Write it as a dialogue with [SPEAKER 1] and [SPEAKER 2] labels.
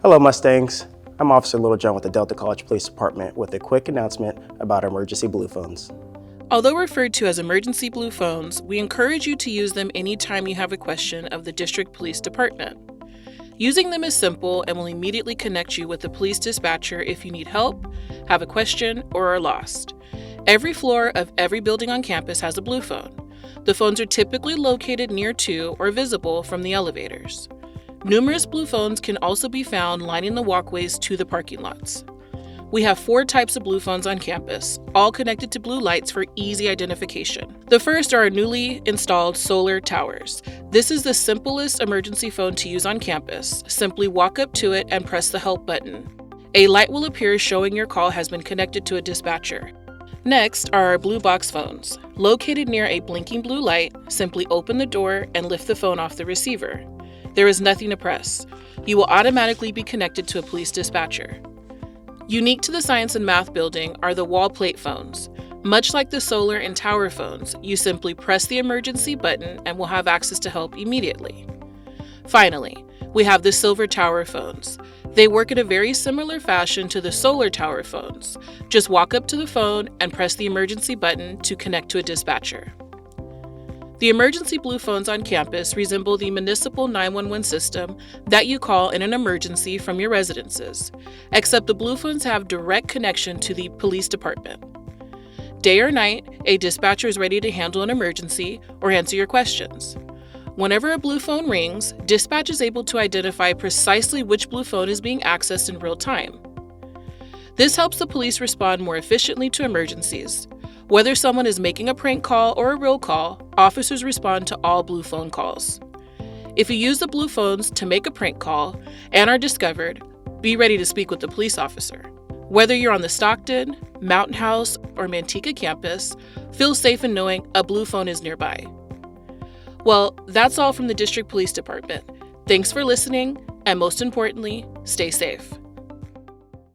[SPEAKER 1] Hello, Mustangs. I'm Officer Littlejohn with the Delta College Police Department with a quick announcement about emergency blue phones.
[SPEAKER 2] Although referred to as emergency blue phones, we encourage you to use them anytime you have a question of the District Police Department. Using them is simple and will immediately connect you with the police dispatcher if you need help, have a question, or are lost. Every floor of every building on campus has a blue phone. The phones are typically located near to or visible from the elevators. Numerous blue phones can also be found lining the walkways to the parking lots. We have 4 types of blue phones on campus, all connected to blue lights for easy identification. The first are our newly installed solar towers. This is the simplest emergency phone to use on campus. Simply walk up to it and press the help button. A light will appear showing your call has been connected to a dispatcher. Next are our blue box phones. Located near a blinking blue light, simply open the door and lift the phone off the receiver. There is nothing to press. You will automatically be connected to a police dispatcher. Unique to the Science and Math building are the wall plate phones. Much like the solar and tower phones, you simply press the emergency button and will have access to help immediately. Finally, we have the silver tower phones. They work in a very similar fashion to the solar tower phones. Just walk up to the phone and press the emergency button to connect to a dispatcher. The emergency blue phones on campus resemble the municipal 911 system that you call in an emergency from your residences, except the blue phones have direct connection to the police department. Day or night, a dispatcher is ready to handle an emergency or answer your questions. Whenever a blue phone rings, dispatch is able to identify precisely which blue phone is being accessed in real time. This helps the police respond more efficiently to emergencies. Whether someone is making a prank call or a real call, officers respond to all blue phone calls. If you use the blue phones to make a prank call and are discovered, be ready to speak with the police officer. Whether you're on the Stockton, Mountain House, or Manteca campus, feel safe in knowing a blue phone is nearby. Well, that's all from the District Police Department. Thanks for listening, and most importantly, stay safe.